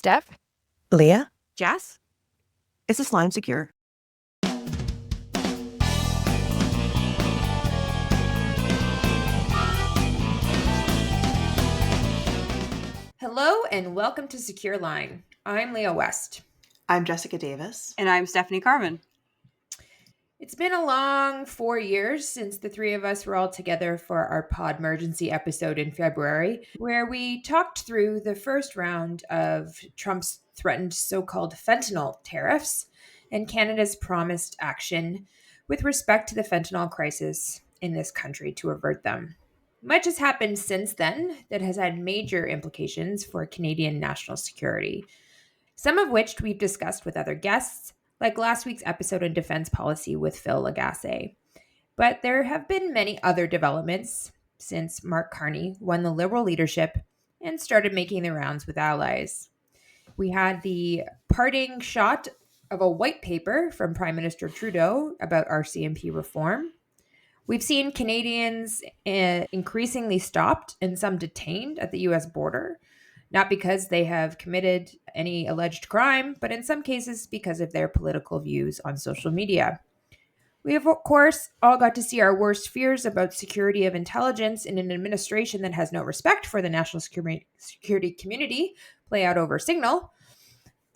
Steph? Leah? Jess? Is this line secure? Hello and welcome to Secure Line. I'm Leah West. I'm Jessica Davis. And I'm Stephanie Carmen. It's been a long 4 years since the three of us were all together for our Podmergency episode in February, where we talked through the first round of Trump's threatened so-called fentanyl tariffs and Canada's promised action with respect to the fentanyl crisis in this country to avert them. Much has happened since then that has had major implications for Canadian national security, some of which we've discussed with other guests, like last week's episode on defense policy with Phil Lagasse. But there have been many other developments since Mark Carney won the Liberal leadership and started making the rounds with allies. We had the parting shot of a white paper from Prime Minister Trudeau about RCMP reform. We've seen Canadians increasingly stopped and some detained at the U.S. border, not because they have committed any alleged crime, but in some cases because of their political views on social media. We have, of course, all got to see our worst fears about security of intelligence in an administration that has no respect for the national security community play out over Signal.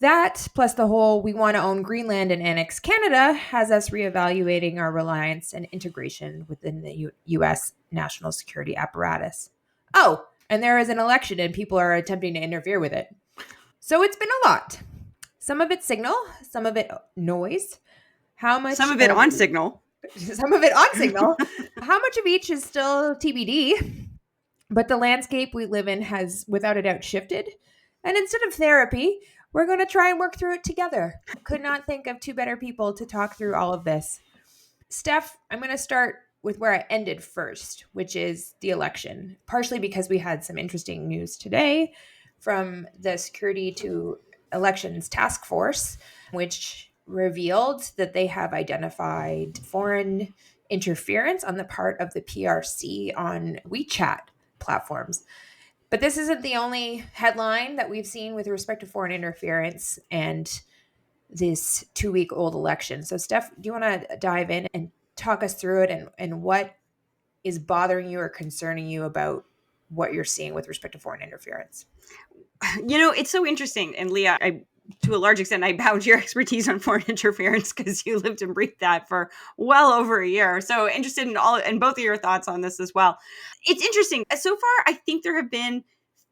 That, plus the whole we want to own Greenland and annex Canada, has us reevaluating our reliance and integration within the U.S. national security apparatus. Oh, and there is an election and people are attempting to interfere with it. So it's been a lot. Some of it Signal, some of it noise. Some of it on Signal. Some of it on Signal. How much of each is still TBD? But the landscape we live in has without a doubt shifted. And instead of therapy, we're going to try and work through it together. Could not think of two better people to talk through all of this. Steph, I'm going to start with where I ended first, which is the election, partially because we had some interesting news today from the Security to Elections Task Force, which revealed that they have identified foreign interference on the part of the PRC on WeChat platforms. But this isn't the only headline that we've seen with respect to foreign interference and this 2-week-old election. So, Steph, do you want to dive in and talk us through it and what is bothering you or concerning you about what you're seeing with respect to foreign interference? You know, it's so interesting. And Leah, to a large extent, I bow to your expertise on foreign interference because you lived and breathed that for well over a year. So interested in both of your thoughts on this as well. It's interesting. So far, I think there have been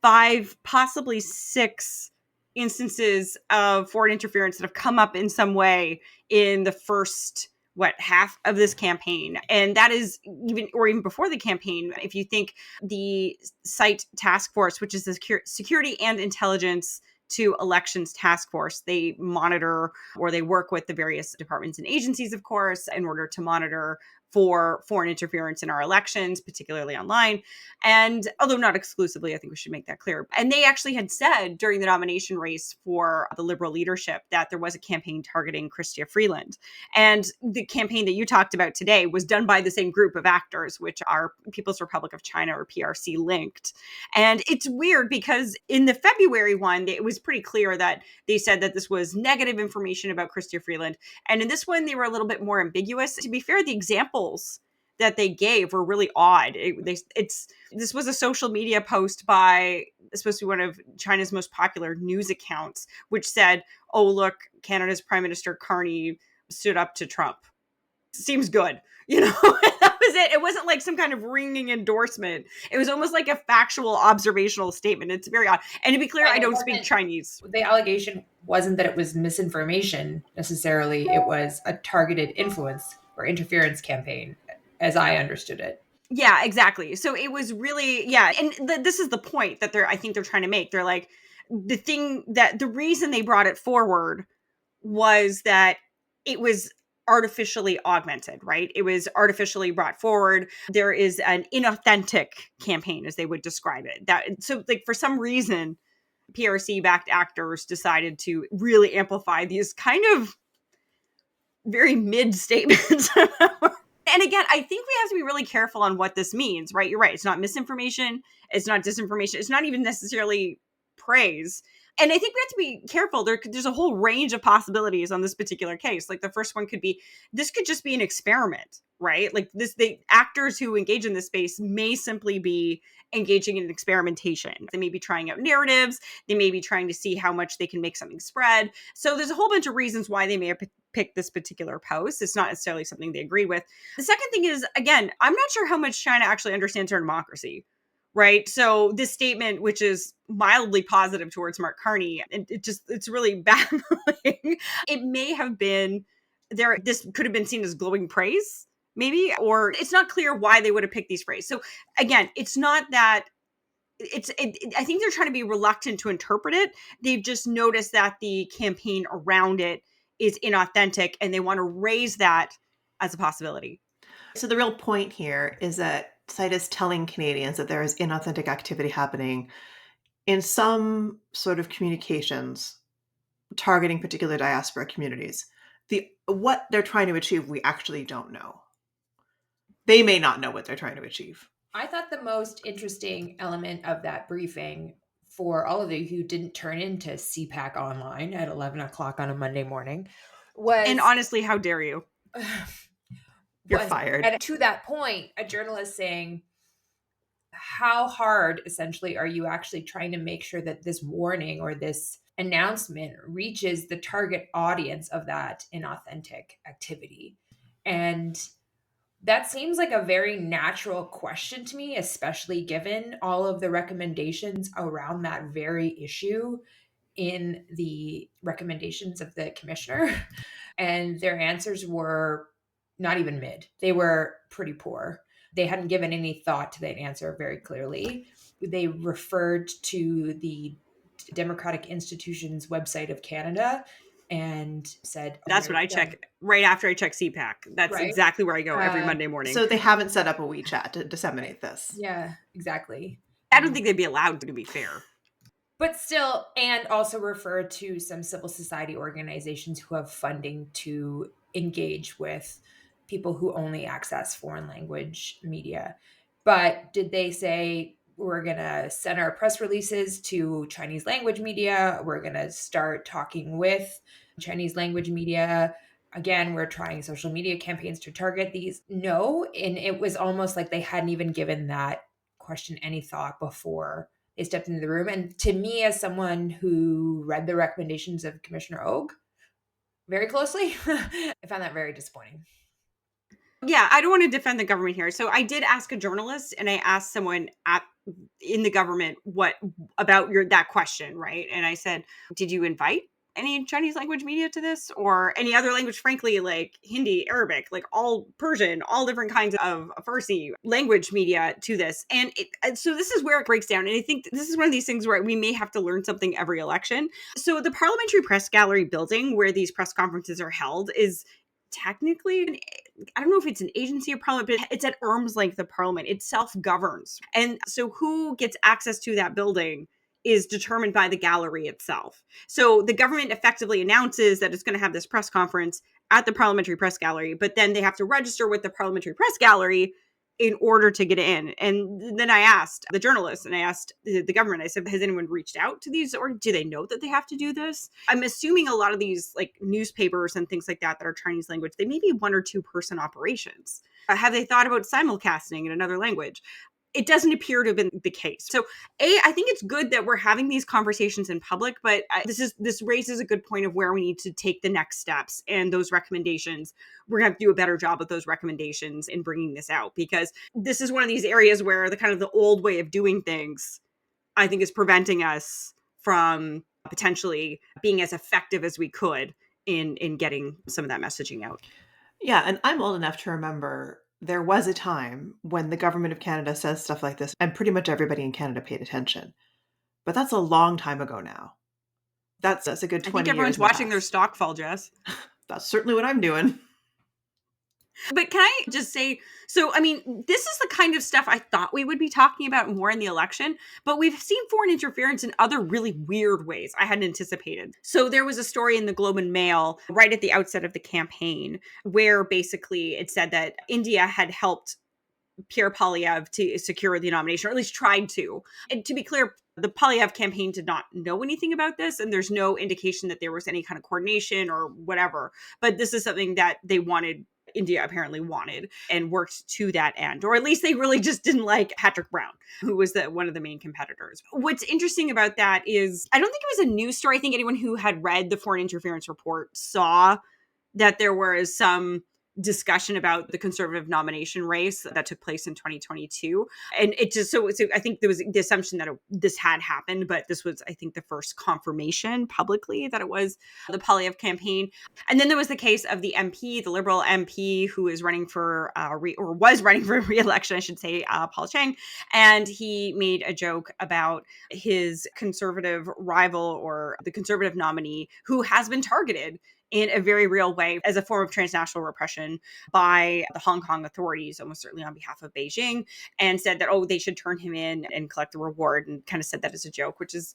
5, possibly 6 instances of foreign interference that have come up in some way in the first half of this campaign. And that is even before the campaign. If you think the SITE task force, which is the Security and Intelligence to Elections Task Force, they monitor or they work with the various departments and agencies, of course, in order to monitor for foreign interference in our elections, particularly online. And although not exclusively, I think we should make that clear. And they actually had said during the nomination race for the Liberal leadership that there was a campaign targeting Chrystia Freeland. And the campaign that you talked about today was done by the same group of actors, which are People's Republic of China or PRC linked. And it's weird because in the February one, it was pretty clear that they said that this was negative information about Chrystia Freeland. And in this one, they were a little bit more ambiguous. To be fair, the examples that they gave were really odd. This was a social media post by supposed to be one of China's most popular news accounts, which said, "Oh, look, Canada's Prime Minister Carney stood up to Trump. Seems good." You know, that was it. It wasn't like some kind of ringing endorsement. It was almost like a factual observational statement. It's very odd. And to be clear, I don't speak Chinese. The allegation wasn't that it was misinformation necessarily. It was a targeted influence or interference campaign, as I understood it. Yeah, exactly. So it was really, yeah. And this is the point that I think they're trying to make. They're like, the reason they brought it forward was that it was artificially augmented, right? It was artificially brought forward. There is an inauthentic campaign, as they would describe it. So like for some reason, PRC-backed actors decided to really amplify these kind of very mid statements. And again, I think we have to be really careful on what this means, right? You're right. It's not misinformation. It's not disinformation. It's not even necessarily praise. And I think we have to be careful. There's a whole range of possibilities on this particular case. Like the first one could be, this could just be an experiment, right? Like the actors who engage in this space may simply be engaging in experimentation. They may be trying out narratives. They may be trying to see how much they can make something spread. So there's a whole bunch of reasons why they may have picked this particular post. It's not necessarily something they agreed with. The second thing is, again, I'm not sure how much China actually understands our democracy. Right. So this statement, which is mildly positive towards Mark Carney, it's really baffling. It may have been there. This could have been seen as glowing praise, maybe, or it's not clear why they would have picked these phrases. So again, it's not that I think they're trying to be reluctant to interpret it. They've just noticed that the campaign around it is inauthentic and they want to raise that as a possibility. So the real point here is that site is telling Canadians that there is inauthentic activity happening in some sort of communications targeting particular diaspora communities. What they're trying to achieve, we actually don't know. They may not know what they're trying to achieve. I thought the most interesting element of that briefing for all of you who didn't turn into CPAC online at 11 o'clock on a Monday morning was... And honestly, how dare you? You're fired. And to that point, a journalist saying, how hard, essentially, are you actually trying to make sure that this warning or this announcement reaches the target audience of that inauthentic activity? And that seems like a very natural question to me, especially given all of the recommendations around that very issue in the recommendations of the commissioner. And their answers were not even mid. They were pretty poor. They hadn't given any thought to that answer very clearly. They referred to the Democratic Institutions website of Canada and said, that's what I check right after I check CPAC. That's right? Exactly where I go every Monday morning. So they haven't set up a WeChat to disseminate this. Yeah, exactly. I don't think they'd be allowed to be fair. But still, and also refer to some civil society organizations who have funding to engage with people who only access foreign language media. But did they say, we're going to send our press releases to Chinese language media? We're going to start talking with Chinese language media. Again, we're trying social media campaigns to target these. No. And it was almost like they hadn't even given that question any thought before they stepped into the room. And to me, as someone who read the recommendations of Commissioner Ogue very closely, I found that very disappointing. Yeah, I don't want to defend the government here. So I did ask a journalist and I asked someone in the government what about that question, right? And I said, did you invite any Chinese language media to this or any other language, frankly, like Hindi, Arabic, like all Persian, all different kinds of Farsi language media to this? And so this is where it breaks down. And I think this is one of these things where we may have to learn something every election. So the Parliamentary Press Gallery building where these press conferences are held is technically, I don't know if it's an agency of parliament, but it's at arm's length of parliament. It self-governs. And so who gets access to that building is determined by the gallery itself. So the government effectively announces that it's going to have this press conference at the Parliamentary Press Gallery, but then they have to register with the Parliamentary Press Gallery in order to get in. And then I asked the journalist and I asked the government, I said, has anyone reached out to these or do they know that they have to do this? I'm assuming a lot of these like newspapers and things like that are Chinese language, they may be 1 or 2 person operations. Have they thought about simulcasting in another language? It doesn't appear to have been the case. So I think it's good that we're having these conversations in public, but this raises a good point of where we need to take the next steps and those recommendations. We're going to have to do a better job with those recommendations in bringing this out because this is one of these areas where the kind of the old way of doing things, I think, is preventing us from potentially being as effective as we could in getting some of that messaging out. Yeah. And I'm old enough to remember there was a time when the government of Canada says stuff like this and pretty much everybody in Canada paid attention. But that's a long time ago now. That's a good 20 years. I think everyone's watching their stock fall, Jess. That's certainly what I'm doing. But can I just say, so, I mean, this is the kind of stuff I thought we would be talking about more in the election, but we've seen foreign interference in other really weird ways I hadn't anticipated. So there was a story in the Globe and Mail right at the outset of the campaign where basically it said that India had helped Pierre Poilievre to secure the nomination, or at least tried to. And to be clear, the Poilievre campaign did not know anything about this, and there's no indication that there was any kind of coordination or whatever. But this is something that they wanted. India apparently wanted and worked to that end, or at least they really just didn't like Patrick Brown, who was one of the main competitors. What's interesting about that is I don't think it was a news story. I think anyone who had read the foreign interference report saw that there was some discussion about the conservative nomination race that took place in 2022. And it just, so I think there was the assumption that this had happened, but this was, I think, the first confirmation publicly that it was the Poilievre campaign. And then there was the case of the MP, the Liberal MP, who is running for, was running for re-election, I should say, Paul Chang. And he made a joke about his conservative rival or the conservative nominee who has been targeted in a very real way as a form of transnational repression by the Hong Kong authorities, almost certainly on behalf of Beijing, and said that, they should turn him in and collect the reward, and kind of said that as a joke, which is,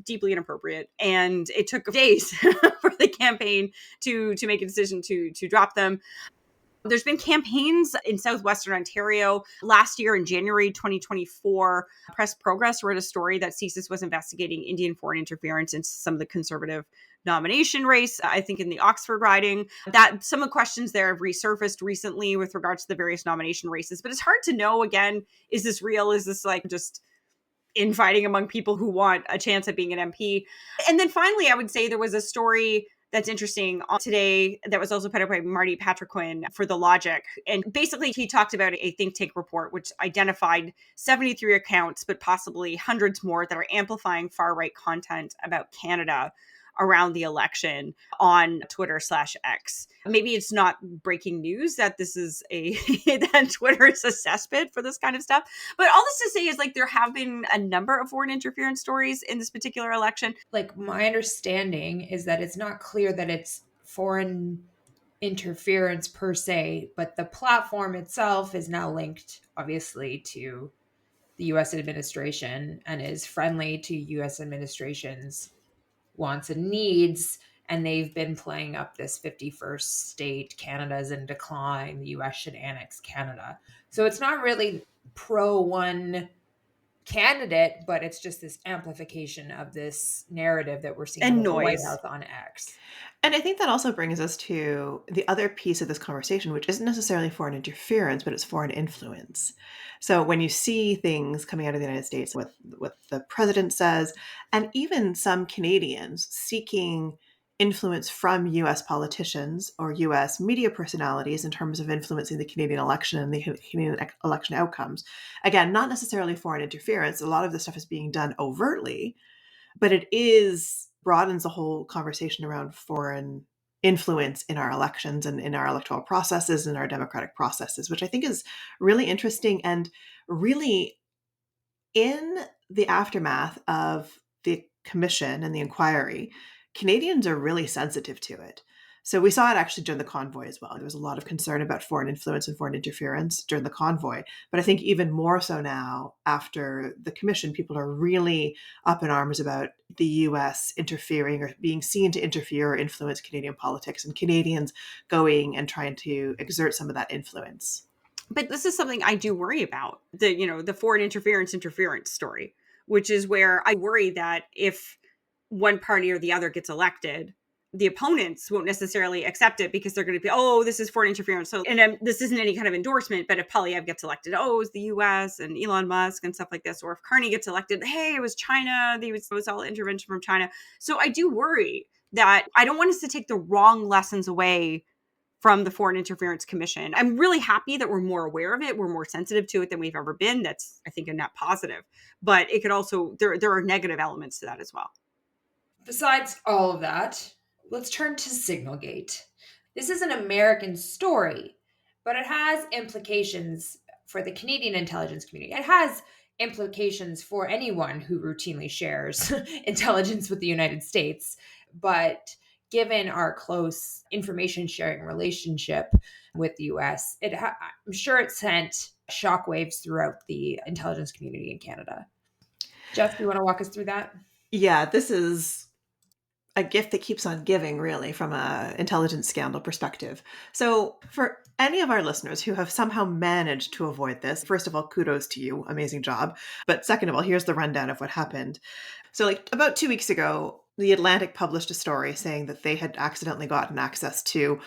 deeply inappropriate. And it took days for the campaign to make a decision to drop them. There's been campaigns in southwestern Ontario. Last year in January 2024, Press Progress wrote a story that CSIS was investigating Indian foreign interference into some of the conservative nomination race, I think in the Oxford riding. That some of the questions there have resurfaced recently with regards to the various nomination races. But it's hard to know, again, is this real? Is this like just infighting among people who want a chance at being an MP? And then finally, I would say there was a story that's interesting today that was also put up by Marty Patriquin for The Logic. And basically, he talked about a think tank report which identified 73 accounts, but possibly hundreds more, that are amplifying far-right content about Canada around the election on Twitter/X. Maybe it's not breaking news that this is that Twitter is a cesspit for this kind of stuff. But all this to say is, like, there have been a number of foreign interference stories in this particular election. Like, my understanding is that it's not clear that it's foreign interference per se, but the platform itself is now linked, obviously, to the U.S. administration and is friendly to U.S. administration's wants and needs. And they've been playing up this 51st state, Canada's in decline, the U.S. should annex Canada. So it's not really pro one candidate, but it's just this amplification of this narrative that we're seeing And about the White noise. House on X. And I think that also brings us to the other piece of this conversation, which isn't necessarily foreign interference, but it's foreign influence. So when you see things coming out of the United States with what the president says, and even some Canadians seeking influence from US politicians or US media personalities in terms of influencing the Canadian election and the Canadian election outcomes, again, not necessarily foreign interference. A lot of this stuff is being done overtly, but it broadens the whole conversation around foreign influence in our elections and in our electoral processes and our democratic processes, which I think is really interesting. And really, in the aftermath of the commission and the inquiry, Canadians are really sensitive to it. So we saw it actually during the convoy as well. There was a lot of concern about foreign influence and foreign interference during the convoy. But I think even more so now, after the commission, people are really up in arms about the US interfering or being seen to interfere or influence Canadian politics, and Canadians going and trying to exert some of that influence. But this is something I do worry about, the foreign interference story, which is where I worry that if one party or the other gets elected, the opponents won't necessarily accept it because they're going to be, this is foreign interference. So, and this isn't any kind of endorsement, but if Poilievre gets elected, it's the US and Elon Musk and stuff like this. Or if Carney gets elected, hey, it was China. It was all intervention from China. So I do worry that I don't want us to take the wrong lessons away from the Foreign Interference Commission. I'm really happy that we're more aware of it. We're more sensitive to it than we've ever been. That's, I think, a net positive. But it could also, there are negative elements to that as well. Besides all of that, let's turn to SignalGate. This is an American story, but it has implications for the Canadian intelligence community. It has implications for anyone who routinely shares intelligence with the United States. But given our close information sharing relationship with the US, I'm sure it sent shockwaves throughout the intelligence community in Canada. Jeff, do you want to walk us through that? Yeah, this is a gift that keeps on giving, really, from an intelligence scandal perspective. So for any of our listeners who have somehow managed to avoid this, first of all, kudos to you. Amazing job. But second of all, here's the rundown of what happened. So like about 2 weeks ago, The Atlantic published a story saying that they had accidentally gotten access to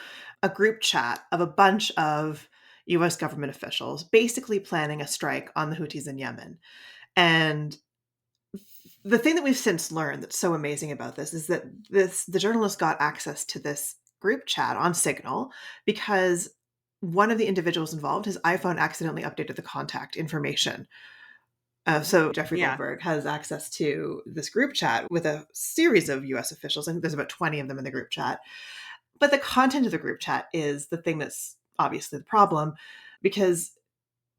a group chat of a bunch of US government officials basically planning a strike on the Houthis in Yemen. And the thing that we've since learned that's so amazing about this is that the journalist got access to this group chat on Signal because one of the individuals involved, his iPhone accidentally updated the contact information. So Jeffrey Yeah. Goldberg has access to this group chat with a series of US officials. I think there's about 20 of them in the group chat. But the content of the group chat is the thing that's obviously the problem, because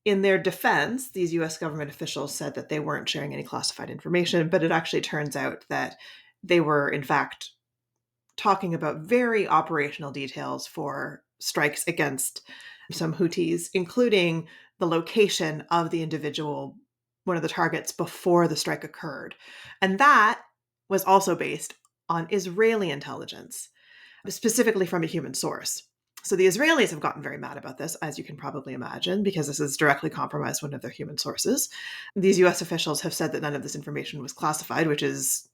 in their defense, these US government officials said that they weren't sharing any classified information, but it actually turns out that they were, in fact, talking about very operational details for strikes against some Houthis, including the location of the individual, one of the targets, before the strike occurred. And that was also based on Israeli intelligence, specifically from a human source. So the Israelis have gotten very mad about this, as you can probably imagine, because this has directly compromised one of their human sources. These US officials have said that none of this information was classified, which is,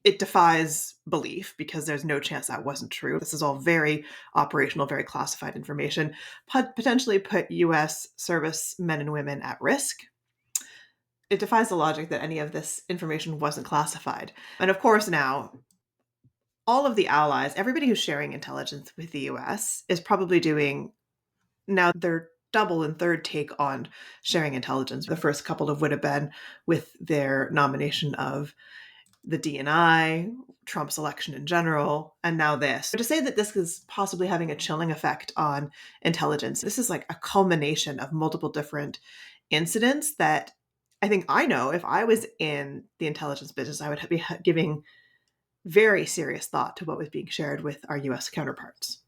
it defies belief because there's no chance that wasn't true. This is all very operational, very classified information, potentially put US service men and women at risk. It defies the logic that any of this information wasn't classified. And of course, now all of the allies, everybody who's sharing intelligence with the US is probably doing now their double and third take on sharing intelligence. The first couple would have been with their nomination of the DNI, Trump's election in general, and now this. So to say that this is possibly having a chilling effect on intelligence, this is like a culmination of multiple different incidents that I think I know if I was in the intelligence business, I would be giving very serious thought to what was being shared with our US counterparts.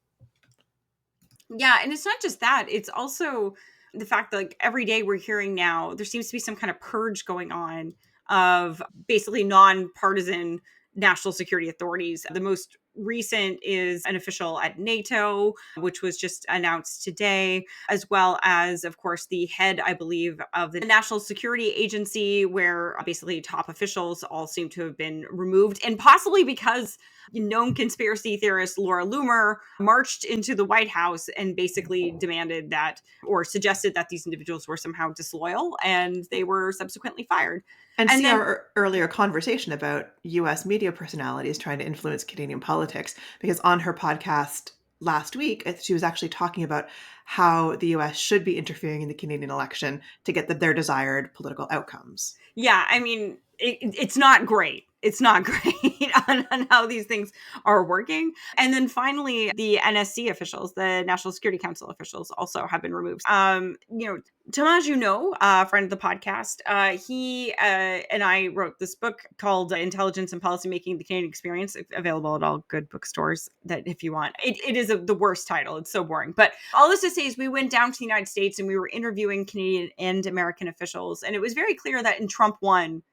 Yeah, and it's not just that. It's also the fact that like every day we're hearing now there seems to be some kind of purge going on of basically nonpartisan national security authorities. The most recent is an official at NATO, which was just announced today, as well as, of course, the head, I believe, of the National Security Agency, where basically top officials all seem to have been removed, and possibly because known conspiracy theorist Laura Loomer marched into the White House and basically demanded that or suggested that these individuals were somehow disloyal, and they were subsequently fired. And And see then our earlier conversation about US media personalities trying to influence Canadian politics, because on her podcast last week, she was actually talking about how the US should be interfering in the Canadian election to get their desired political outcomes. yeah, I mean, it's not great. It's not great on how these things are working. And then finally, the NSC officials, the National Security Council officials, also have been removed. Tomas, friend of the podcast, he and I wrote this book called Intelligence and Policymaking: The Canadian Experience, available at all good bookstores that if you want. It is the worst title. It's so boring. But all this to say is we went down to the United States and we were interviewing Canadian and American officials. And it was very clear that in Trump 1,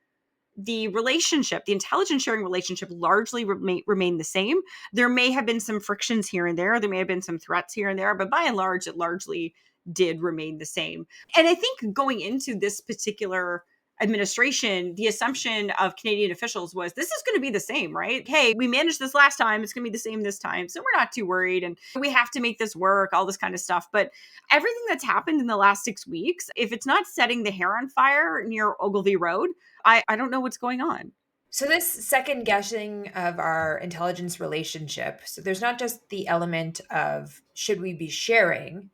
the relationship, the intelligence sharing relationship largely remained the same. There may have been some frictions here and there. There may have been some threats here and there, but by and large, it largely did remain the same. And I think going into this particular administration, the assumption of Canadian officials was this is going to be the same, right? Hey, we managed this last time. It's going to be the same this time. So we're not too worried. And we have to make this work, all this kind of stuff. But everything that's happened in the last 6 weeks, if it's not setting the hair on fire near Ogilvy Road, I don't know what's going on. So this second guessing of our intelligence relationship, so there's not just the element of should we be sharing,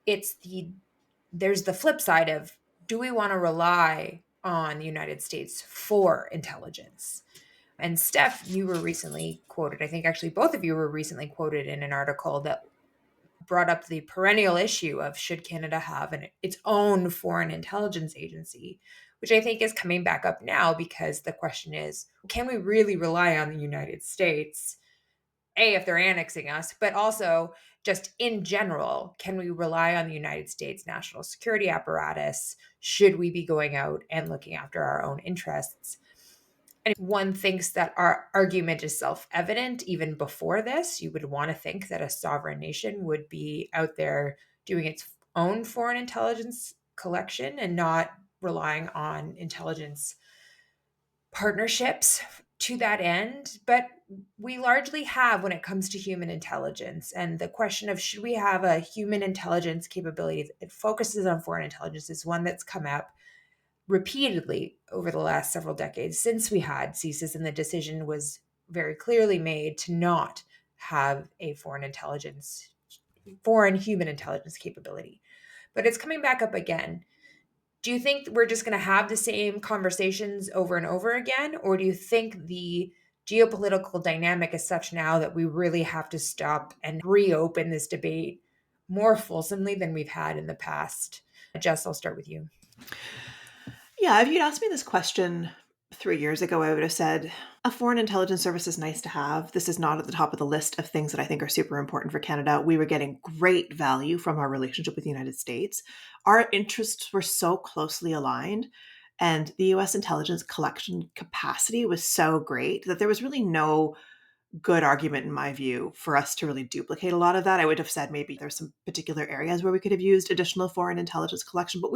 there's the flip side of do we want to rely on the United States for intelligence? And Steph, you were recently quoted, I think actually both of you were recently quoted in an article that brought up the perennial issue of should Canada have its own foreign intelligence agency, which I think is coming back up now because the question is, can we really rely on the United States, A, if they're annexing us, but also just in general, can we rely on the United States national security apparatus? Should we be going out and looking after our own interests? And one thinks that our argument is self-evident even before this. You would want to think that a sovereign nation would be out there doing its own foreign intelligence collection and not relying on intelligence partnerships to that end. But we largely have when it comes to human intelligence. And the question of should we have a human intelligence capability that focuses on foreign intelligence is one that's come up repeatedly over the last several decades since we had CSIS, and the decision was very clearly made to not have a foreign human intelligence capability. But it's coming back up again. Do you think we're just going to have the same conversations over and over again? Or do you think the geopolitical dynamic is such now that we really have to stop and reopen this debate more fulsomely than we've had in the past? Jess, I'll start with you. Yeah, if you'd asked me this question 3 years ago, I would have said a foreign intelligence service is nice to have. This is not at the top of the list of things that I think are super important for Canada. We were getting great value from our relationship with the United States. Our interests were so closely aligned, and the US intelligence collection capacity was so great that there was really no good argument, in my view, for us to really duplicate a lot of that. I would have said maybe there's some particular areas where we could have used additional foreign intelligence collection, but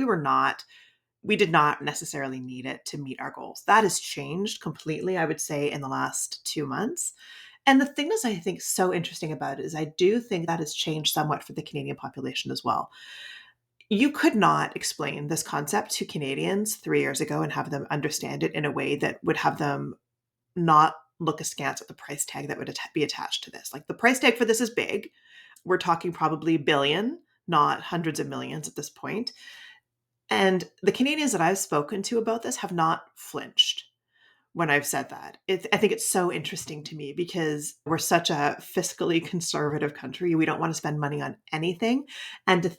we did not necessarily need it to meet our goals. That has changed completely, I would say, in the last 2 months. And the thing that's, I think, so interesting about it is I do think that has changed somewhat for the Canadian population as well. You could not explain this concept to Canadians 3 years ago and have them understand it in a way that would have them not look askance at the price tag that would be attached to this. Like, the price tag for this is big. We're talking probably billion, not hundreds of millions at this point. And the Canadians that I've spoken to about this have not flinched when I've said that. I think it's so interesting to me because we're such a fiscally conservative country. We don't want to spend money on anything. And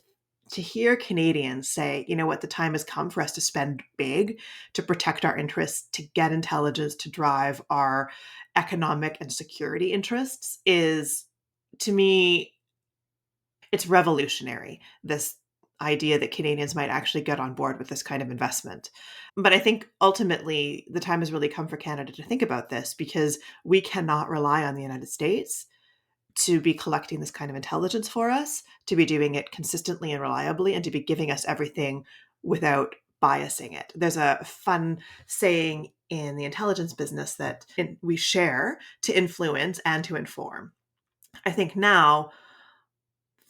to hear Canadians say, you know what, the time has come for us to spend big to protect our interests, to get intelligence, to drive our economic and security interests is, to me, it's revolutionary. This idea that Canadians might actually get on board with this kind of investment. But I think ultimately the time has really come for Canada to think about this because we cannot rely on the United States to be collecting this kind of intelligence for us, to be doing it consistently and reliably, and to be giving us everything without biasing it. There's a fun saying in the intelligence business that we share to influence and to inform. I think now,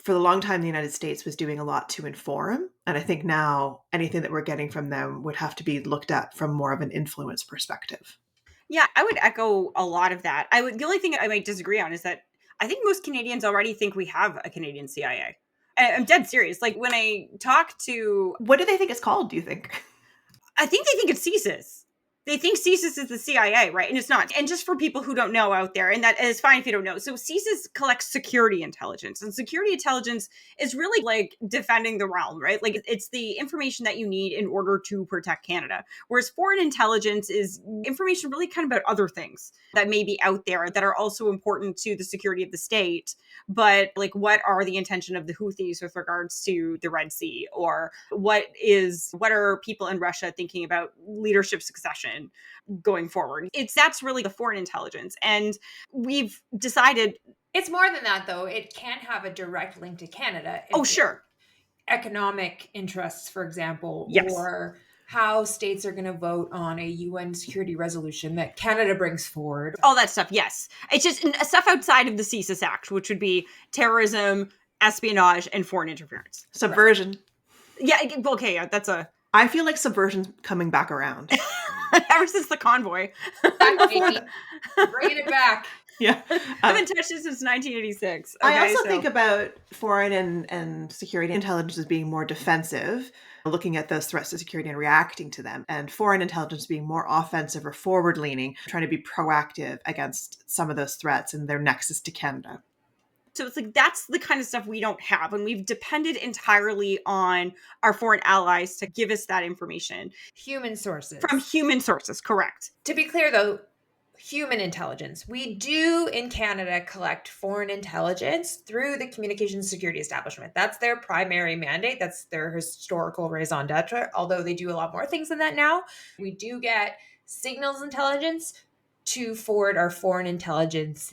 for the long time, the United States was doing a lot to inform. And I think now anything that we're getting from them would have to be looked at from more of an influence perspective. Yeah, I would echo a lot of that. The only thing I might disagree on is that I think most Canadians already think we have a Canadian CIA. I'm dead serious. Like, when I talk to, What do they think it's called, do you think? I think they think it's CSIS. They think CSIS is the CIA, right? And it's not. And just for people who don't know out there, and that is fine if you don't know. So CSIS collects security intelligence, and security intelligence is really like defending the realm, right? Like, it's the information that you need in order to protect Canada. Whereas foreign intelligence is information really kind of about other things that may be out there that are also important to the security of the state. But like, what are the intention of the Houthis with regards to the Red Sea? Or what are people in Russia thinking about leadership succession going forward? That's really the foreign intelligence. And we've decided it's more than that, though. It can have a direct link to Canada. Oh, sure. Economic interests, for example, yes. Or how states are going to vote on a UN security resolution that Canada brings forward. All that stuff, yes. It's just stuff outside of the CSIS Act, which would be terrorism, espionage, and foreign interference. Subversion. Right. Yeah, okay, yeah, that's I feel like subversion's coming back around. Ever since the convoy. Bringing it back. Yeah. I haven't touched it since 1986. Okay, I also think about foreign and security intelligence as being more defensive, looking at those threats to security and reacting to them, and foreign intelligence being more offensive or forward-leaning, trying to be proactive against some of those threats and their nexus to Canada. So it's like, that's the kind of stuff we don't have. And we've depended entirely on our foreign allies to give us that information. Human sources. From human sources, correct. To be clear, though, human intelligence. We do in Canada collect foreign intelligence through the Communications Security Establishment. That's their primary mandate. That's their historical raison d'etre, although they do a lot more things than that now. We do get signals intelligence to forward our foreign intelligence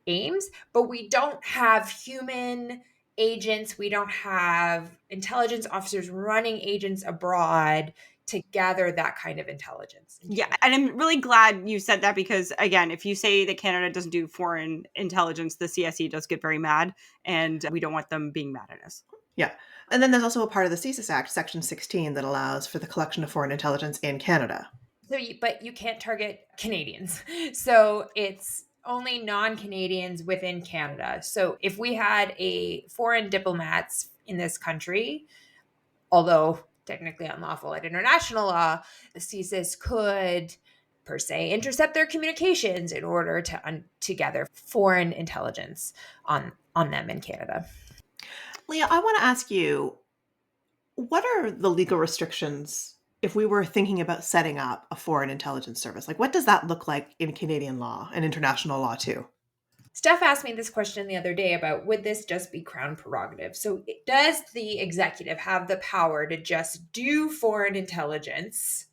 aims, but we don't have human agents. We don't have intelligence officers running agents abroad to gather that kind of intelligence. Yeah, and I'm really glad you said that because, again, if you say that Canada doesn't do foreign intelligence, the CSE does get very mad, and we don't want them being mad at us. Yeah. And then there's also a part of the CSIS Act, Section 16, that allows for the collection of foreign intelligence in Canada. But you can't target Canadians. So it's only non-Canadians within Canada. So if we had a foreign diplomats in this country, although technically unlawful at international law, the CSIS could per se intercept their communications in order to gather foreign intelligence on them in Canada. Leah, I want to ask you, what are the legal restrictions if we were thinking about setting up a foreign intelligence service? Like, what does that look like in Canadian law and international law too? Steph asked me this question the other day about would this just be Crown prerogative? So, does the executive have the power to just do foreign intelligence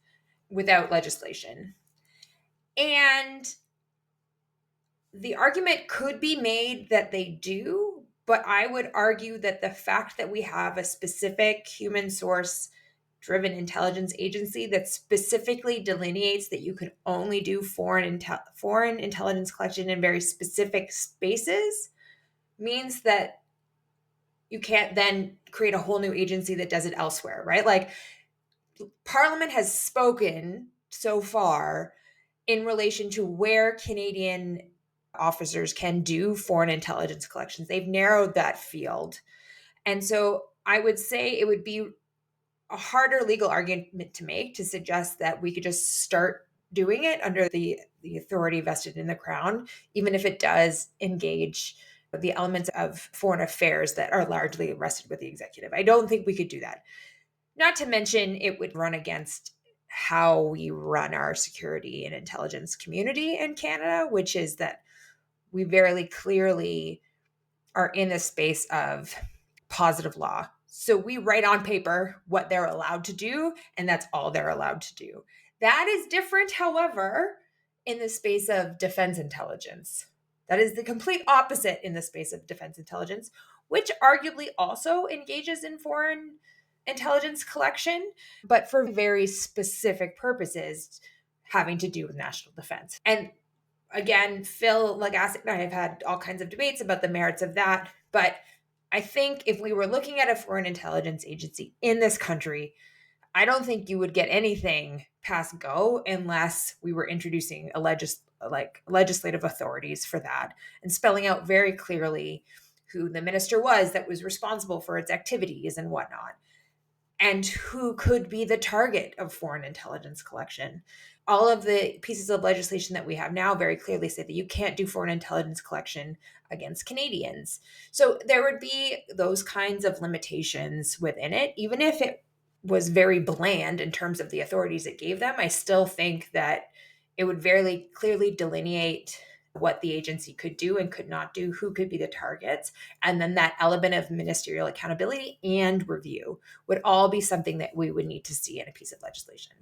without legislation? And the argument could be made that they do, but I would argue that the fact that we have a specific human source driven intelligence agency that specifically delineates that you can only do foreign intelligence collection in very specific spaces means that you can't then create a whole new agency that does it elsewhere, right? Like, Parliament has spoken so far in relation to where Canadian officers can do foreign intelligence collections. They've narrowed that field. And so I would say it would be a harder legal argument to make to suggest that we could just start doing it under the authority vested in the Crown, even if it does engage the elements of foreign affairs that are largely vested with the executive. I don't think we could do that. Not to mention, it would run against how we run our security and intelligence community in Canada, which is that we very clearly are in the space of positive law. So we write on paper what they're allowed to do, and that's all they're allowed to do. That is different, however, in the space of defense intelligence. That is the complete opposite in the space of defense intelligence, which arguably also engages in foreign intelligence collection, but for very specific purposes having to do with national defense. And again, Phil Lagasse and I have had all kinds of debates about the merits of that, but I think if we were looking at a foreign intelligence agency in this country, I don't think you would get anything past go unless we were introducing legislative authorities for that and spelling out very clearly who the minister was that was responsible for its activities and whatnot, and who could be the target of foreign intelligence collection. All of the pieces of legislation that we have now very clearly say that you can't do foreign intelligence collection against Canadians. So there would be those kinds of limitations within it. Even if it was very bland in terms of the authorities it gave them, I still think that it would very clearly delineate what the agency could do and could not do, who could be the targets. And then that element of ministerial accountability and review would all be something that we would need to see in a piece of legislation.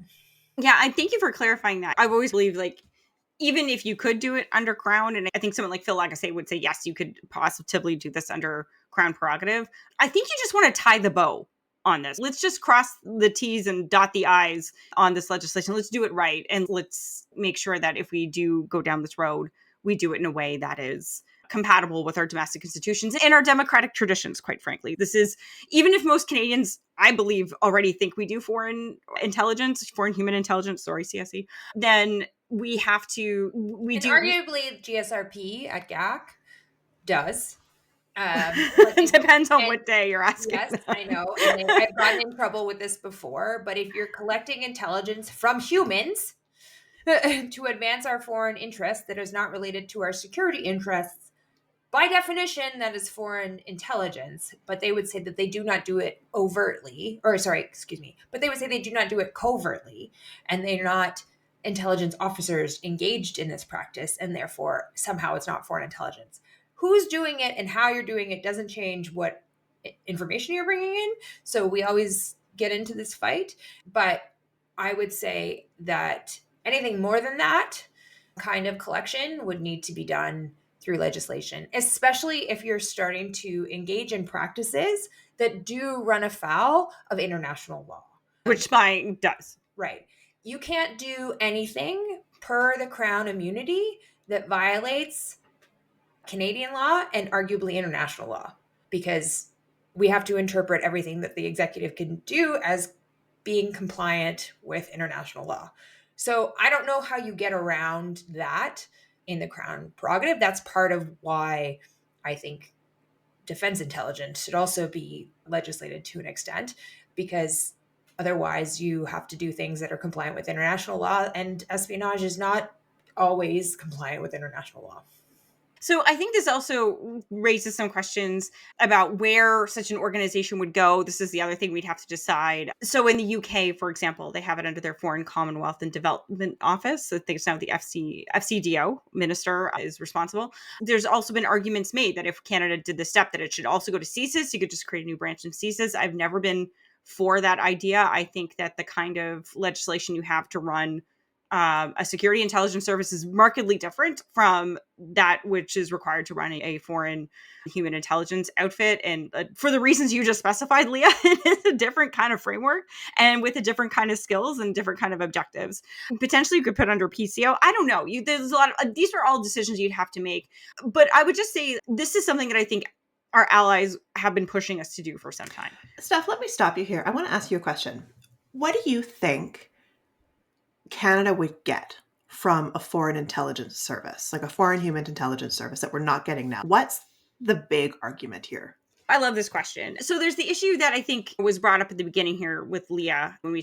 Yeah, I thank you for clarifying that. I've always believed, like, even if you could do it under Crown, and I think someone like Phil Lagasse would say, yes, you could positively do this under Crown prerogative. I think you just want to tie the bow on this. Let's just cross the T's and dot the I's on this legislation. Let's do it right. And let's make sure that if we do go down this road, we do it in a way that is compatible with our domestic institutions and our democratic traditions, quite frankly. This is, even if most Canadians, I believe, already think we do foreign human intelligence, CSE, then we have to, arguably GSRP at GAC does. It depends on what day you're asking. Yes, I know. And I've gotten in trouble with this before, but if you're collecting intelligence from humans to advance our foreign interests that is not related to our security interests, by definition, that is foreign intelligence, but they would say that they do not do it overtly, but they would say they do not do it covertly, and they're not intelligence officers engaged in this practice, and therefore somehow it's not foreign intelligence. Who's doing it and how you're doing it doesn't change what information you're bringing in. So we always get into this fight, but I would say that Anything more than that kind of collection would need to be done through legislation, especially if you're starting to engage in practices that do run afoul of international law. Which spying does. Right. You can't do anything per the Crown immunity that violates Canadian law and arguably international law, because we have to interpret everything that the executive can do as being compliant with international law. So I don't know how you get around that in the Crown prerogative. That's part of why I think defense intelligence should also be legislated to an extent, because otherwise you have to do things that are compliant with international law, and espionage is not always compliant with international law. So I think this also raises some questions about where such an organization would go. This is the other thing we'd have to decide. So in the UK, for example, they have it under their Foreign Commonwealth and Development Office. So I think it's now the FCDO minister is responsible. There's also been arguments made that if Canada did the step, that it should also go to CSIS. You could just create a new branch in CSIS. I've never been for that idea. I think that the kind of legislation you have to run a security intelligence service is markedly different from that which is required to run a foreign human intelligence outfit. And for the reasons you just specified, Leah, it is a different kind of framework and with a different kind of skills and different kind of objectives. Potentially you could put under PCO. I don't know. There's a lot of, these are all decisions you'd have to make. But I would just say this is something that I think our allies have been pushing us to do for some time. Steph, let me stop you here. I want to ask you a question. What do you think Canada would get from a foreign intelligence service, like a foreign human intelligence service that we're not getting now? What's the big argument here? I love this question. So there's the issue that I think was brought up at the beginning here with Leah when we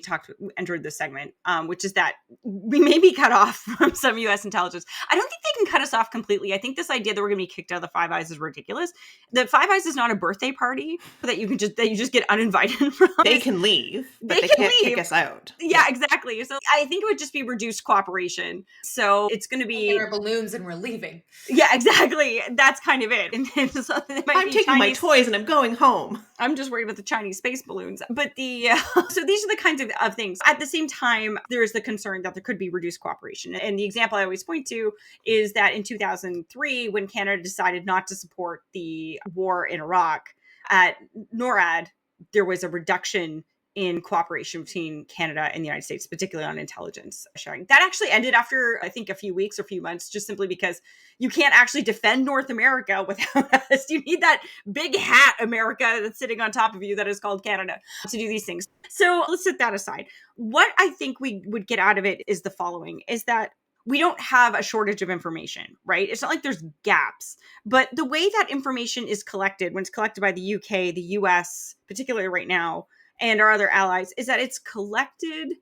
entered this segment, which is that we may be cut off from some U.S. intelligence. I don't think they can cut us off completely. I think this idea that we're going to be kicked out of the Five Eyes is ridiculous. The Five Eyes is not a birthday party that you just get uninvited from. They can leave, but they can't kick us out. Yeah, exactly. So I think it would just be reduced cooperation. So it's going to be our balloons and we're leaving. Yeah, exactly. That's kind of it. And so I'm taking my toys and I'm going home. I'm just worried about the Chinese space balloons. But so these are the kinds of things. At the same time, there is the concern that there could be reduced cooperation. And the example I always point to is that in 2003, when Canada decided not to support the war in Iraq, at NORAD, there was a reduction in cooperation between Canada and the United States, particularly on intelligence sharing. That actually ended after, I think, a few weeks or a few months, just simply because you can't actually defend North America without us. You need that big hat America that's sitting on top of you that is called Canada to do these things. So let's set that aside. What I think we would get out of it is the following, is that we don't have a shortage of information, right? It's not like there's gaps, but the way that information is collected, when it's collected by the UK, the US, particularly right now, and our other allies, is that it's collected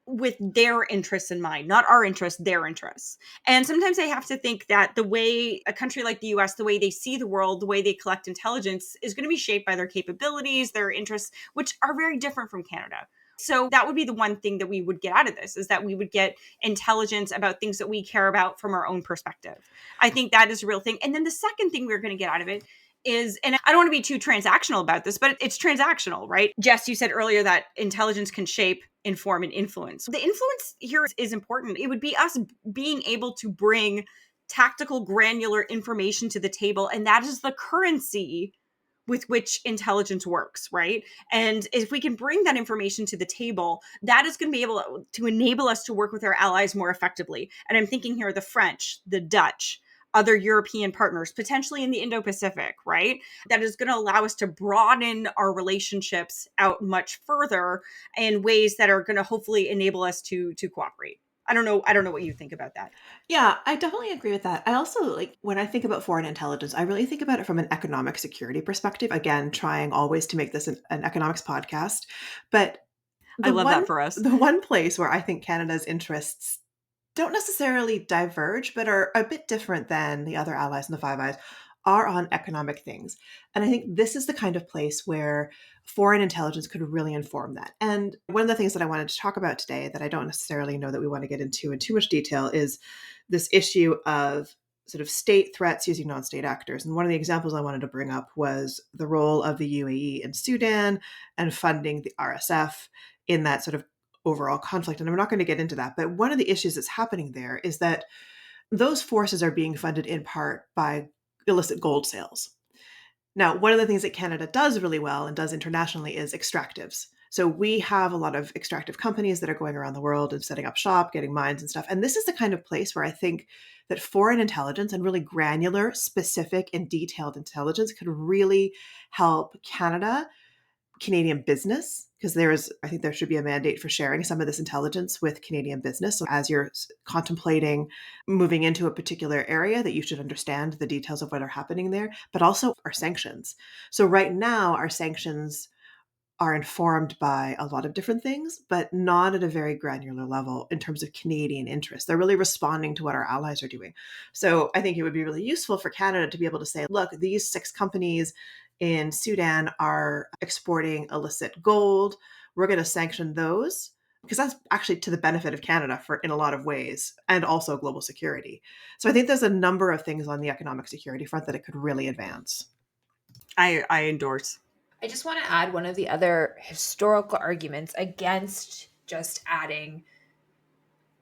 with their interests in mind, not our interests, their interests. And sometimes I have to think that the way a country like the US, the way they see the world, the way they collect intelligence is going to be shaped by their capabilities, their interests, which are very different from Canada. So that would be the one thing that we would get out of this, is that we would get intelligence about things that we care about from our own perspective. I think that is a real thing. And then the second thing we're going to get out of it is, and I don't want to be too transactional about this, but it's transactional, right? Jess, you said earlier that intelligence can shape, inform, and influence. The influence here is important. It would be us being able to bring tactical, granular information to the table, and that is the currency with which intelligence works, right? And if we can bring that information to the table, that is going to be able to enable us to work with our allies more effectively. And I'm thinking here the French, the Dutch, other European partners, potentially in the Indo-Pacific, right? That is going to allow us to broaden our relationships out much further in ways that are going to hopefully enable us to cooperate. I don't know what you think about that. Yeah, I definitely agree with that. I also, when I think about foreign intelligence, I really think about it from an economic security perspective. Again, trying always to make this an economics podcast. But I love that for us. The one place where I think Canada's interests don't necessarily diverge, but are a bit different than the other allies in the Five Eyes, are on economic things. And I think this is the kind of place where foreign intelligence could really inform that. And one of the things that I wanted to talk about today that I don't necessarily know that we want to get into in too much detail is this issue of sort of state threats using non-state actors. And one of the examples I wanted to bring up was the role of the UAE in Sudan and funding the RSF in that sort of overall conflict. And I'm not going to get into that. But one of the issues that's happening there is that those forces are being funded in part by illicit gold sales. Now, one of the things that Canada does really well and does internationally is extractives. So we have a lot of extractive companies that are going around the world and setting up shop, getting mines and stuff. And this is the kind of place where I think that foreign intelligence and really granular, specific, and detailed intelligence could really help Canadian business, because I think there should be a mandate for sharing some of this intelligence with Canadian business. So as you're contemplating moving into a particular area, that you should understand the details of what are happening there, but also our sanctions. So right now, our sanctions are informed by a lot of different things, but not at a very granular level in terms of Canadian interests. They're really responding to what our allies are doing. So I think it would be really useful for Canada to be able to say, look, these 6 companies in Sudan are exporting illicit gold. We're going to sanction those because that's actually to the benefit of Canada in a lot of ways, and also global security. So I think there's a number of things on the economic security front that it could really advance. I endorse. I just want to add one of the other historical arguments against just adding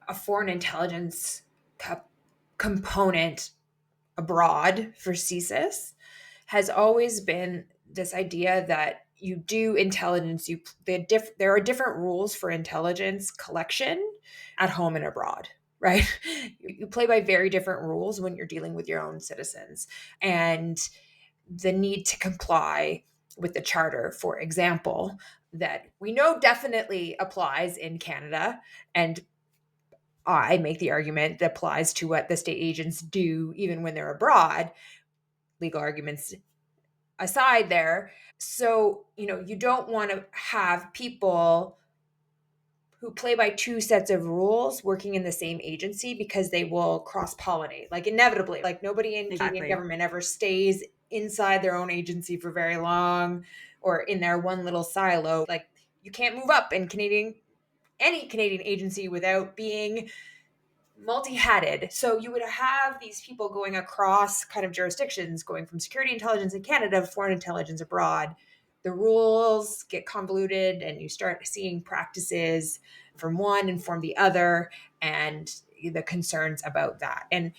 a foreign intelligence component abroad for CSIS has always been this idea that you do intelligence, there are different rules for intelligence collection at home and abroad, right? You play by very different rules when you're dealing with your own citizens. And the need to comply with the charter, for example, that we know definitely applies in Canada. And I make the argument that applies to what the state agents do even when they're abroad, legal arguments aside there. So, you don't want to have people who play by 2 sets of rules working in the same agency, because they will cross-pollinate, like inevitably. Like nobody in Canadian government ever stays inside their own agency for very long, or in their one little silo. Like, you can't move up in any Canadian agency without being multi-hatted. So you would have these people going across kind of jurisdictions, going from security intelligence in Canada, foreign intelligence abroad. The rules get convoluted and you start seeing practices from one inform the other, and the concerns about that. And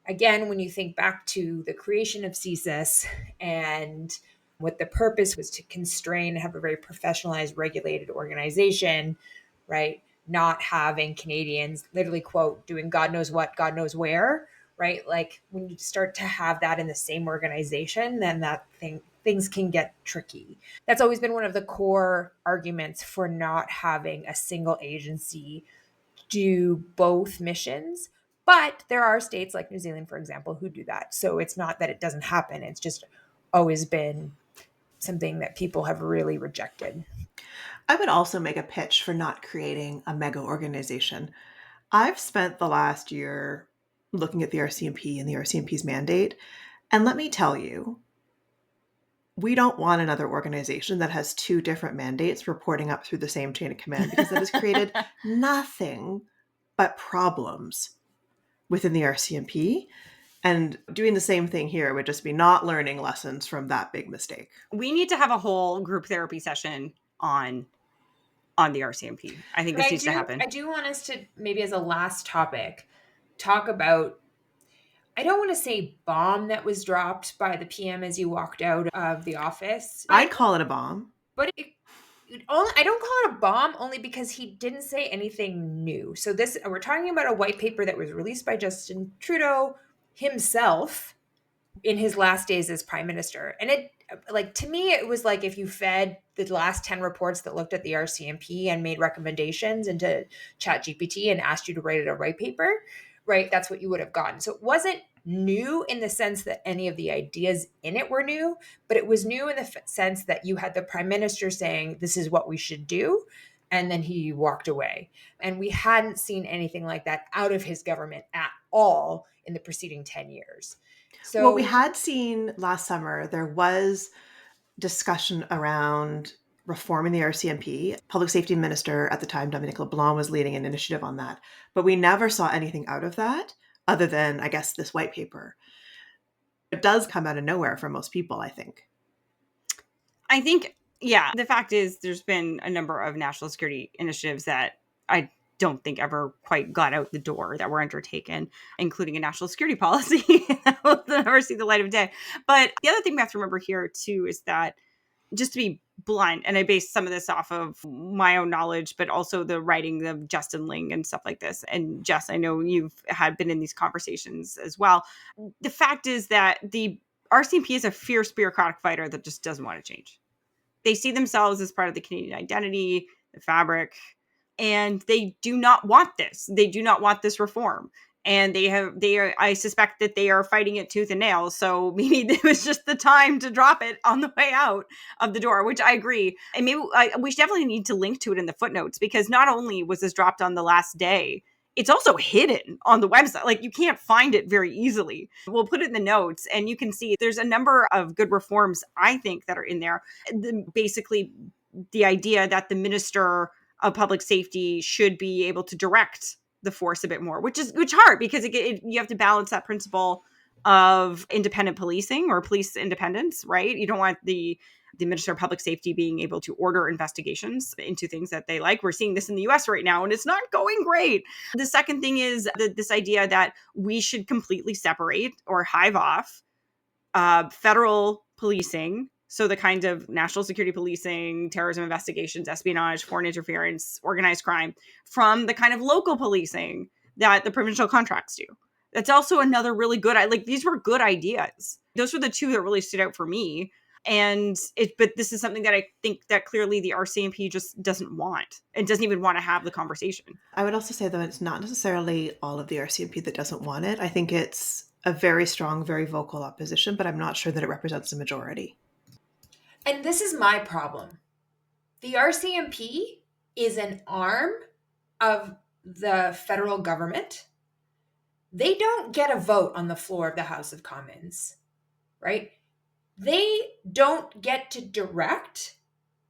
again, when you think back to the creation of CSIS and what the purpose was, to constrain and have a very professionalized, regulated organization, right? Not having Canadians literally, quote, doing God knows what, God knows where, right? Like, when you start to have that in the same organization, then things can get tricky. That's always been one of the core arguments for not having a single agency do both missions. But there are states like New Zealand, for example, who do that. So it's not that it doesn't happen. It's just always been something that people have really rejected. I would also make a pitch for not creating a mega organization. I've spent the last year looking at the RCMP and the RCMP's mandate, and let me tell you, we don't want another organization that has 2 different mandates reporting up through the same chain of command, because that has created nothing but problems within the RCMP. And doing the same thing here would just be not learning lessons from that big mistake. We need to have a whole group therapy session on the RCMP. I think this needs to happen. I do want us to, maybe as a last topic, talk about, I don't want to say bomb that was dropped by the PM as you walked out of the office. I'd call it a bomb. But I don't call it a bomb only because he didn't say anything new. So we're talking about a white paper that was released by Justin Trudeau himself in his last days as prime minister. And it, like, to me, it was like if you fed the last 10 reports that looked at the RCMP and made recommendations into ChatGPT and asked you to write a white paper, right? That's what you would have gotten. So it wasn't new in the sense that any of the ideas in it were new, but it was new in the sense that you had the prime minister saying, this is what we should do. And then he walked away. And we hadn't seen anything like that out of his government at all in the preceding 10 years. So what we had seen last summer, there was discussion around reforming the RCMP. Public Safety Minister at the time, Dominic LeBlanc, was leading an initiative on that. But we never saw anything out of that other than, I guess, this white paper. It does come out of nowhere for most people, I think. I think Yeah, the fact is there's been a number of national security initiatives that I don't think ever quite got out the door that were undertaken, including a national security policy that will never see the light of day. But the other thing we have to remember here too is that, just to be blunt, and I base some of this off of my own knowledge, but also the writing of Justin Ling and stuff like this. And Jess, I know you've had been in these conversations as well. The fact is that the RCMP is a fierce bureaucratic fighter that just doesn't want to change. They see themselves as part of the Canadian identity, the fabric, and they do not want this. They do not want this reform. And I suspect that they are fighting it tooth and nail. So maybe it was just the time to drop it on the way out of the door, which I agree. And maybe we definitely need to link to it in the footnotes, because not only was this dropped on the last day, it's also hidden on the website. Like, you can't find it very easily. We'll put it in the notes and you can see there's a number of good reforms, I think, that are in there. Basically, the idea that the Minister of Public Safety should be able to direct the force a bit more, which is hard, because you have to balance that principle of independent policing or police independence, right? You don't want the Minister of Public Safety being able to order investigations into things that they like. We're seeing this in the US right now, and it's not going great. The second thing is this idea that we should completely separate or hive off federal policing, so the kind of national security policing, terrorism investigations, espionage, foreign interference, organized crime, from the kind of local policing that the provincial contracts do. That's also another really good, these were good ideas. Those were the two that really stood out for me. But this is something that I think that clearly the RCMP just doesn't want, and doesn't even want to have the conversation. I would also say, though, it's not necessarily all of the RCMP that doesn't want it. I think it's a very strong, very vocal opposition, but I'm not sure that it represents the majority. And this is my problem. The RCMP is an arm of the federal government. They don't get a vote on the floor of the House of Commons, right? They don't get to direct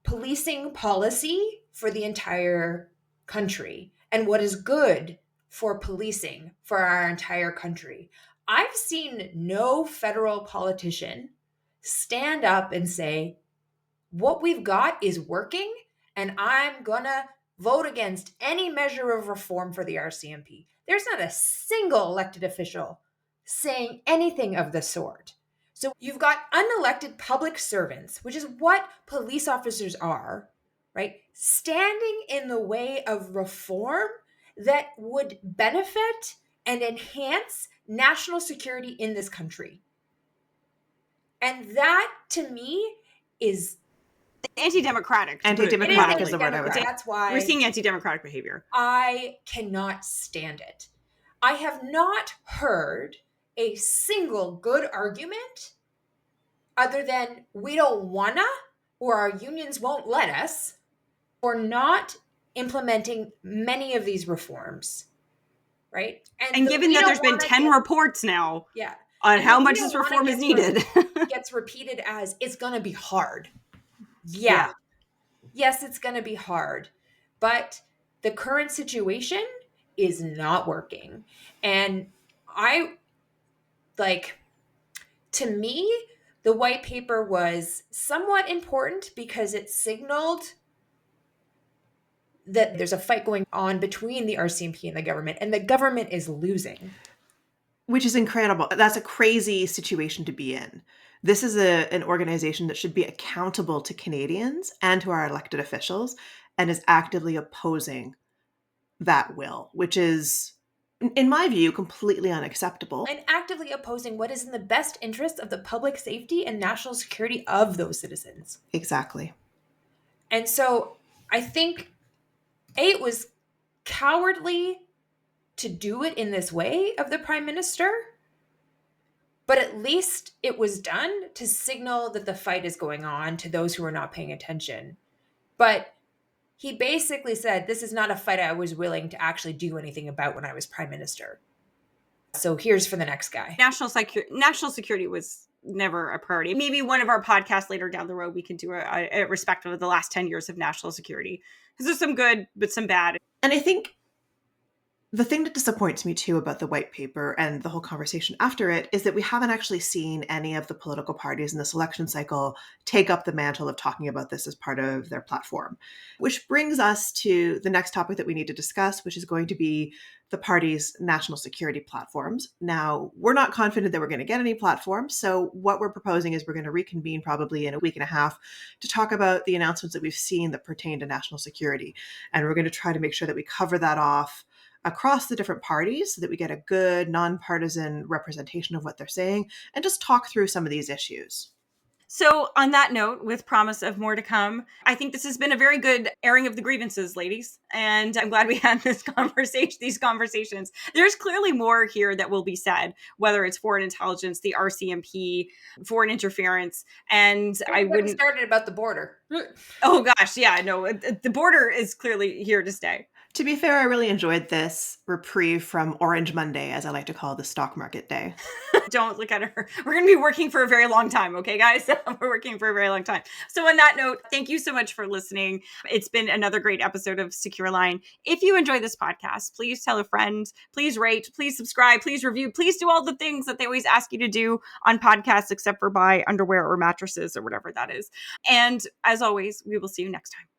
policing policy for the entire country and what is good for policing for our entire country. I've seen no federal politician stand up and say, what we've got is working, and I'm gonna vote against any measure of reform for the RCMP. There's not a single elected official saying anything of the sort. So you've got unelected public servants, which is what police officers are, right? Standing in the way of reform that would benefit and enhance national security in this country. And that, to me, is anti-democratic. Anti-democratic is the word I would say. That's why we're seeing anti-democratic behavior. I cannot stand it. I have not heard a single good argument other than we don't wanna, or our unions won't let us, for not implementing many of these reforms, right? And given that there's been 10 reports now on how much this reform is needed. Gets repeated as, it's gonna be hard. Yeah. Yes, it's gonna be hard. But the current situation is not working. And to me, the white paper was somewhat important because it signaled that there's a fight going on between the RCMP and the government, and the government is losing. Which is incredible. That's a crazy situation to be in. This is an organization that should be accountable to Canadians and to our elected officials, and is actively opposing that will, which is, in my view, completely unacceptable. And actively opposing what is in the best interest of the public safety and national security of those citizens. Exactly. And so I think, it was cowardly to do it in this way of the Prime Minister, but at least it was done to signal that the fight is going on to those who are not paying attention. But he basically said, this is not a fight I was willing to actually do anything about when I was Prime Minister. So here's for the next guy. National security was never a priority. Maybe one of our podcasts later down the road, we can do a respective of the last 10 years of national security. Because there's some good, but some bad. And I think The thing that disappoints me too about the white paper and the whole conversation after it is that we haven't actually seen any of the political parties in this election cycle take up the mantle of talking about this as part of their platform. Which brings us to the next topic that we need to discuss, which is going to be the party's national security platforms. Now, we're not confident that we're going to get any platforms. So, what we're proposing is we're going to reconvene probably in a week and a half to talk about the announcements that we've seen that pertain to national security. And we're going to try to make sure that we cover that off across the different parties so that we get a good nonpartisan representation of what they're saying and just talk through some of these issues. So, on that note, with promise of more to come, I think this has been a very good airing of the grievances, ladies. And I'm glad we had these conversations. There's clearly more here that will be said, whether it's foreign intelligence, the RCMP, foreign interference, and I wouldn't started about the border. Oh gosh, yeah, no, the border is clearly here to stay. To be fair, I really enjoyed this reprieve from Orange Monday, as I like to call the stock market day. Don't look at her. We're going to be working for a very long time, okay, guys? We're working for a very long time. So on that note, thank you so much for listening. It's been another great episode of Secure Line. If you enjoy this podcast, please tell a friend, please rate, please subscribe, please review, please do all the things that they always ask you to do on podcasts, except for buy underwear or mattresses or whatever that is. And as always, we will see you next time.